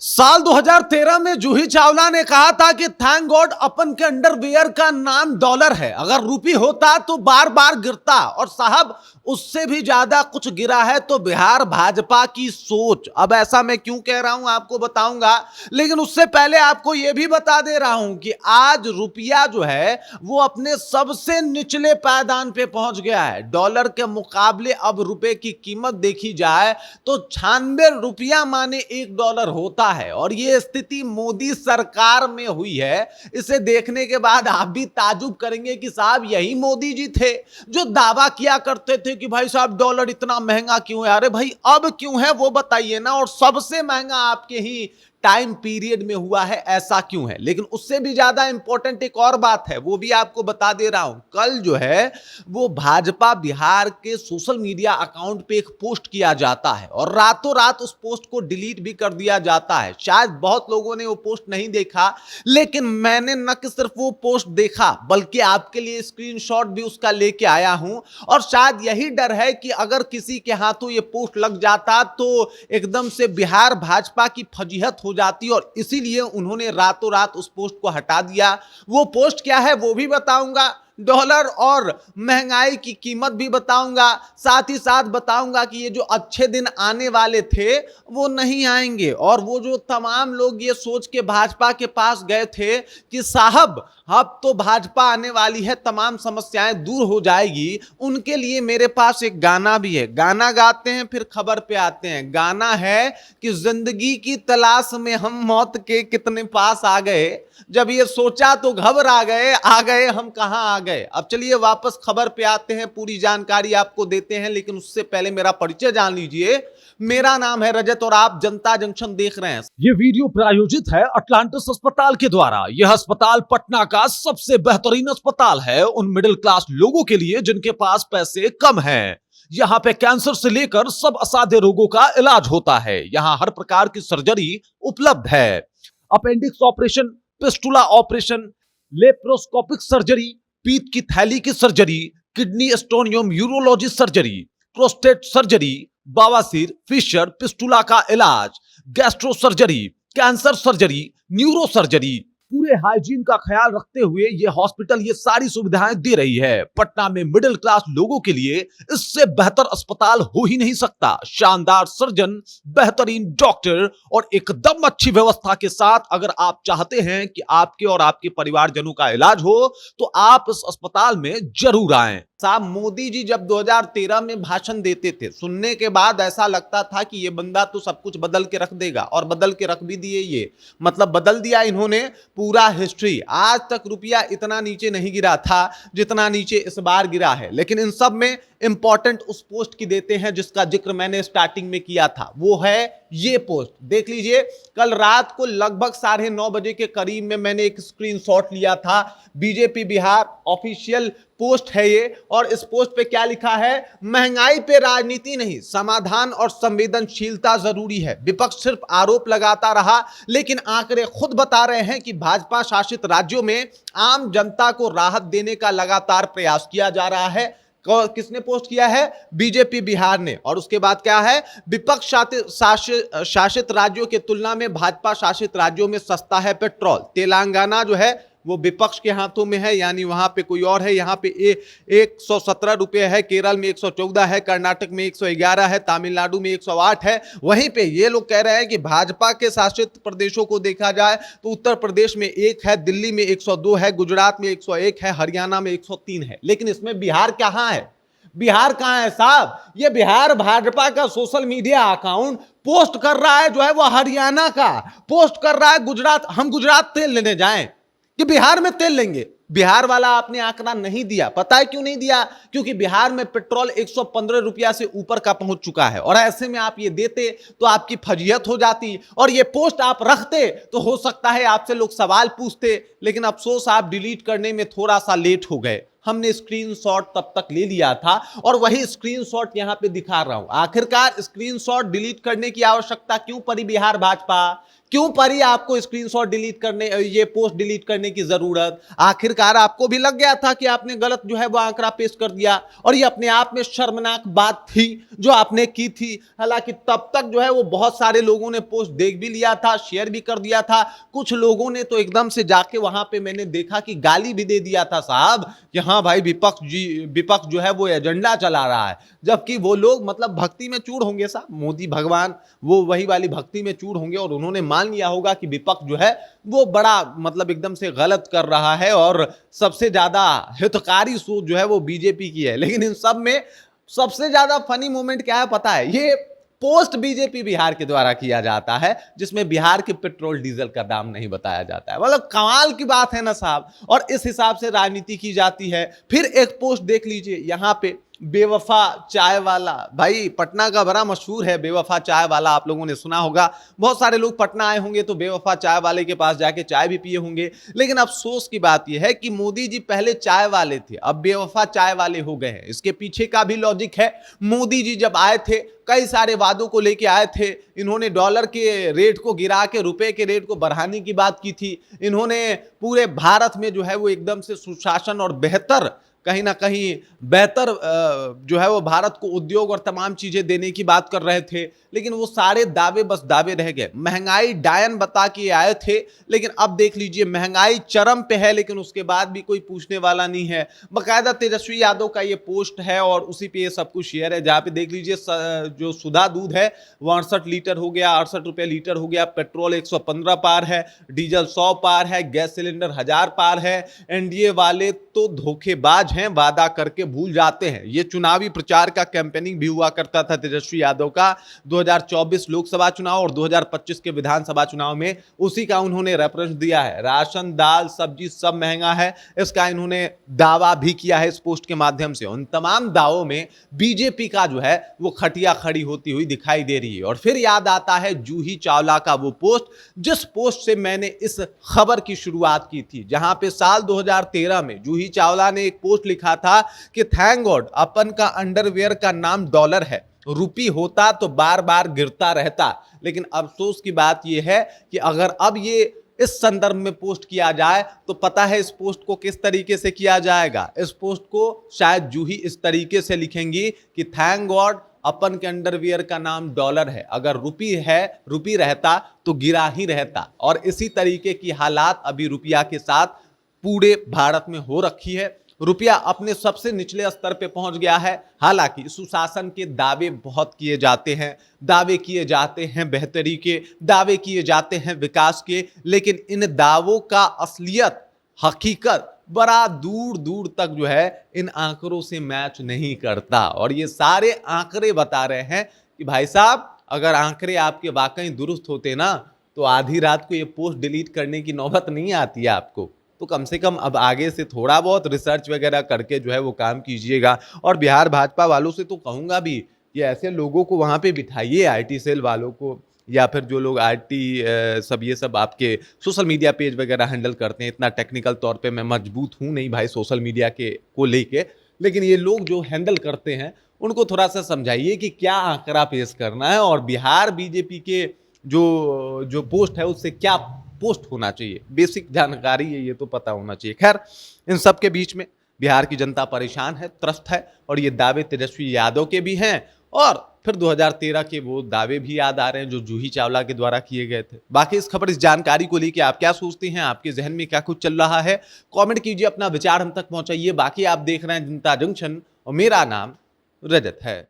साल 2013 में जूही चावला ने कहा था कि थैंक गॉड अपन के अंडरवियर का नाम डॉलर है, अगर रूपी होता तो बार बार गिरता। और साहब उससे भी ज्यादा कुछ गिरा है तो बिहार भाजपा की सोच। अब ऐसा मैं क्यों कह रहा हूं आपको बताऊंगा, लेकिन उससे पहले आपको यह भी बता दे रहा हूं कि आज रुपया जो है वो अपने सबसे निचले पायदान पे पहुंच गया है। डॉलर के मुकाबले अब रुपए की कीमत देखी जाए तो 96 रुपया माने $1 होता है। और यह स्थिति मोदी सरकार में हुई है। इसे देखने के बाद आप भी ताजुब करेंगे कि साहब यही मोदी जी थे जो दावा किया करते थे कि भाई साहब डॉलर इतना महंगा क्यों है। अरे भाई अब क्यों है वो बताइए ना। और सबसे महंगा आपके ही टाइम पीरियड में हुआ है, ऐसा क्यों है। लेकिन उससे भी ज्यादा इंपॉर्टेंट एक और बात है, वो भी आपको बता दे रहा हूं। कल जो है वो भाजपा बिहार के सोशल मीडिया अकाउंट पे एक पोस्ट किया जाता है और रातों रात उस पोस्ट को डिलीट भी कर दिया जाता है। शायद बहुत लोगों ने वो पोस्ट नहीं देखा, लेकिन मैंने न कि सिर्फ वो पोस्ट देखा बल्कि आपके लिए स्क्रीनशॉट भी उसका लेके आया हूं। और शायद यही डर है कि अगर किसी के हाथों ये पोस्ट लग जाता तो एकदम से बिहार भाजपा की फजीहत हो जाती, और इसीलिए उन्होंने रातों रात उस पोस्ट को हटा दिया। वो पोस्ट क्या है वो भी बताऊंगा, डॉलर और महंगाई की कीमत भी बताऊंगा, साथ ही साथ बताऊंगा कि ये जो अच्छे दिन आने वाले थे वो नहीं आएंगे। और वो जो तमाम लोग ये सोच के भाजपा के पास गए थे कि साहब अब तो भाजपा आने वाली है, तमाम समस्याएं दूर हो जाएगी, उनके लिए मेरे पास एक गाना भी है। गाना गाते हैं फिर खबर पे आते हैं। गाना है कि जिंदगी की तलाश में हम मौत के कितने पास आ गए, जब ये सोचा तो घबरा आ गए हम कहां आ गए। अब चलिए वापस खबर पे आते हैं, पूरी जानकारी आपको देते हैं, लेकिन उससे पहले मेरा परिचय जान लीजिए। मेरा नाम है रजत और आप जनता जंक्शन देख रहे हैं। ये वीडियो प्रायोजित है अटलांटिस अस्पताल के द्वारा। यह अस्पताल पटना का सबसे बेहतरीन अस्पताल है उन मिडिल क्लास लोगों के लिए जिनके पास पैसे कम हैं। यहाँ पे कैंसर से लेकर सब असाध्य रोगों का इलाज होता है। यहाँ हर प्रकार की सर्जरी उपलब्ध है। Appendix operation, fistula operation, laparoscopic surgery, पीत की थैली की सर्जरी, किडनी स्टोन एवं यूरोलॉजी सर्जरी, प्रोस्टेट सर्जरी, बवासीर, फिशर, पिस्टुला का इलाज, gastro surgery, cancer surgery, neuro surgery, पूरे हाइजीन का ख्याल रखते हुए ये हॉस्पिटल ये सारी सुविधाएं दे रही है। पटना में मिडिल क्लास लोगों के लिए इससे बेहतर अस्पताल हो ही नहीं सकता। शानदार सर्जन, बेहतरीन डॉक्टर और एकदम अच्छी व्यवस्था के साथ अगर आप चाहते हैं कि आपके और आपके परिवारजनों का इलाज हो तो आप इस अस्पताल में जरूर आएं। साहब मोदी जी जब 2013 में भाषण देते थे, सुनने के बाद ऐसा लगता था कि ये बंदा तो सब कुछ बदल के रख देगा, और बदल के रख भी दिए। ये मतलब बदल दिया इन्होंने पूरा हिस्ट्री। आज तक रुपया इतना नीचे नहीं गिरा था जितना नीचे इस बार गिरा है। लेकिन इन सब में इंपॉर्टेंट उस पोस्ट की देते हैं जिसका जिक्र मैंने स्टार्टिंग में किया था, वो है ये पोस्ट। देख लीजिए, कल रात को लगभग 9:30 बजे के करीब में मैंने एक स्क्रीनशॉट लिया था। बीजेपी बिहार ऑफिशियल पोस्ट है ये, और इस पोस्ट पे क्या लिखा है, महंगाई पे राजनीति नहीं, समाधान और संवेदनशीलता जरूरी है। विपक्ष सिर्फ आरोप लगाता रहा, लेकिन आंकड़े खुद बता रहे हैं कि भाजपा शासित राज्यों में आम जनता को राहत देने का लगातार प्रयास किया जा रहा है। किसने पोस्ट किया है? बीजेपी बिहार ने। और उसके बाद क्या है, विपक्ष शासित राज्यों की तुलना में भाजपा शासित राज्यों में सस्ता है पेट्रोल। तेलंगाना जो है वो विपक्ष के हाथों में है, यानी वहां पे कोई और है। यहाँ पे 117 रुपए है, केरल में 114 है, कर्नाटक में 111 है, तमिलनाडु में 108 है। वहीं पे ये लोग कह रहे हैं कि भाजपा के शासित प्रदेशों को देखा जाए तो उत्तर प्रदेश में 1 है, दिल्ली में 102 है, गुजरात में 101 है, हरियाणा में 103 है। लेकिन इसमें बिहार कहां है? बिहार कहां है साहब? ये बिहार भाजपा का सोशल मीडिया अकाउंट पोस्ट कर रहा है जो है वो हरियाणा का, पोस्ट कर रहा है गुजरात। हम गुजरात तेल लेने जाएं कि बिहार में तेल लेंगे? बिहार वाला आपने आंकड़ा नहीं दिया। पता है क्यों नहीं दिया? क्योंकि बिहार में पेट्रोल 115 रुपया से ऊपर का पहुंच चुका है। और ऐसे में आप ये देते तो आपकी फजीहत हो जाती, और ये पोस्ट आप रखते तो हो सकता है आपसे लोग सवाल पूछते। लेकिन अफसोस आप डिलीट करने में थोड़ा सा लेट हो गए। हमने स्क्रीनशॉट तब तक ले लिया था और वही स्क्रीनशॉट यहां पे दिखा रहा हूं। आखिरकार स्क्रीनशॉट डिलीट करने की आवश्यकता क्यों पड़ी बिहार भाजपा, क्यों पड़ी आपको स्क्रीनशॉट डिलीट करने, ये पोस्ट डिलीट करने की जरूरत? आखिरकार आपको भी लग गया था कि आपने गलत जो है वो आंकड़ा पेश कर दिया और ये अपने आप में शर्मनाक बात थी जो आपने की थी। हालांकि तब तक जो है वो बहुत सारे लोगों ने पोस्ट देख भी लिया था, शेयर भी कर दिया था। कुछ लोगों ने तो एकदम से जाके वहां पे मैंने देखा कि गाली भी दे दिया था साहब कि हाँ भाई विपक्ष जो है वो एजेंडा चला रहा है, जबकि वो लोग मतलब भक्ति में चूर होंगे साहब, मोदी भगवान वो वही वाली भक्ति में चूर होंगे और उन्होंने मान लिया होगा कि विपक्ष जो है वो बड़ा मतलब एकदम से गलत कर रहा है और सबसे ज्यादा हितकारी सोच जो है वो बीजेपी की है। लेकिन इन सब में सबसे ज्यादा फनी मोमेंट क्या है पता है? ये पोस्ट बीजेपी बिहार के द्वारा किया जाता है जिसमें बिहार के पेट्रोल डीजल का दाम नहीं बताया जाता है। मतलब कमाल की बात है ना साहब, और इस हिसाब से राजनीति की जाती है। फिर एक पोस्ट देख लीजिए यहां पे, बेवफा चाय वाला, भाई पटना का बड़ा मशहूर है बेवफा चाय वाला, आप लोगों ने सुना होगा। बहुत सारे लोग पटना आए होंगे तो बेवफा चाय वाले के पास जाके चाय भी पिए होंगे। लेकिन अफसोस की बात यह है कि मोदी जी पहले चाय वाले थे, अब बेवफा चाय वाले हो गए हैं। इसके पीछे का भी लॉजिक है। मोदी जी जब आए थे कई सारे वादों को लेके आए थे। इन्होंने डॉलर के रेट को गिरा के रुपए के रेट को बढ़ाने की बात की थी। इन्होंने पूरे भारत में जो है वो एकदम से सुशासन और बेहतर, कहीं ना कहीं बेहतर जो है वो भारत को उद्योग और तमाम चीजें देने की बात कर रहे थे। लेकिन वो सारे दावे बस दावे रह गए। महंगाई डायन बता के आए थे, लेकिन अब देख लीजिए महंगाई चरम पे है, लेकिन उसके बाद भी कोई पूछने वाला नहीं है। बकायदा तेजस्वी यादव का ये पोस्ट है और उसी पे ये सब कुछ शेयर है, जहां पे देख लीजिए जो सुधा दूध है 68 लीटर हो गया, 68 रुपए लीटर हो गया, पेट्रोल 115 पार है, डीजल 100 पार है, गैस सिलेंडर 1000 पार है। एनडीए वाले तो धोखेबाज हैं, वादा करके भूल जाते हैं। ये चुनावी प्रचार का कैंपेनिंग भी हुआ करता था तेजस्वी यादव का 2024 लोकसभा चुनाव और 2025 के विधानसभा चुनाव में, उसी का उन्होंने रेफरेंस दिया है। राशन दाल सब्जी सब महंगा है, इसका इन्होंने दावा भी किया है इस पोस्ट के माध्यम से। उन तमाम दावों में बीजेपी का जो है वो खटिया खड़ी होती हुई दिखाई दे रही है। और फिर याद आता है जूही चावला का वो पोस्ट, जिस पोस्ट से मैंने इस खबर की शुरुआत की थी, जहां पे साल 2013 में जूही चावला ने एक पोस्ट लिखा था कि थैंक गॉड अपन का अंडरवियर का नाम डॉलर है, रुपी होता तो बार बार गिरता रहता। लेकिन अफसोस की बात यह है कि अगर अब ये इस संदर्भ में पोस्ट किया जाए तो पता है इस पोस्ट को किस तरीके से किया जाएगा। इस पोस्ट को शायद जूही इस तरीके से लिखेंगी कि थैंक गॉड अपन के अंडरवियर का नाम डॉलर है, अगर रुपी रहता तो गिरा ही रहता। और इसी तरीके की हालात अभी रुपया के साथ पूरे भारत में हो रखी है। रुपया अपने सबसे निचले स्तर पे पहुंच गया है। हालांकि सुशासन के दावे बहुत किए जाते हैं, दावे किए जाते हैं बेहतरी के, दावे किए जाते हैं विकास के, लेकिन इन दावों का असलियत हकीकत बड़ा दूर दूर तक जो है इन आंकड़ों से मैच नहीं करता। और ये सारे आंकड़े बता रहे हैं कि भाई साहब अगर आंकड़े आपके वाकई दुरुस्त होते ना तो आधी रात को ये पोस्ट डिलीट करने की नौबत नहीं आती है आपको। तो कम से कम अब आगे से थोड़ा बहुत रिसर्च वगैरह करके जो है वो काम कीजिएगा। और बिहार भाजपा वालों से तो कहूँगा भी कि ऐसे लोगों को वहाँ पे बिठाइए, आईटी सेल वालों को, या फिर जो लोग आईटी सब ये सब आपके सोशल मीडिया पेज वगैरह हैंडल करते हैं। इतना टेक्निकल तौर पे मैं मजबूत हूँ नहीं भाई सोशल मीडिया के को लेके, लेकिन ये लोग जो हैंडल करते हैं उनको थोड़ा सा समझाइए कि क्या आंकड़ा पेश करना है और बिहार बीजेपी के जो पोस्ट है उससे क्या पोस्ट होना चाहिए। बेसिक जानकारी है, ये तो पता होना चाहिए। खैर इन सब के बीच में बिहार की जनता परेशान है, त्रस्त है, और ये दावे तेजस्वी यादव के भी हैं और फिर 2013 के वो दावे भी याद आ रहे हैं जो जूही चावला के द्वारा किए गए थे। बाकी इस खबर, इस जानकारी को लेकर आप क्या सोचते हैं, आपके जहन में क्या कुछ चल रहा है, कमेंट कीजिए, अपना विचार हम तक पहुंचाइए। बाकी आप देख रहे हैं जनता जंक्शन और मेरा नाम रजत है।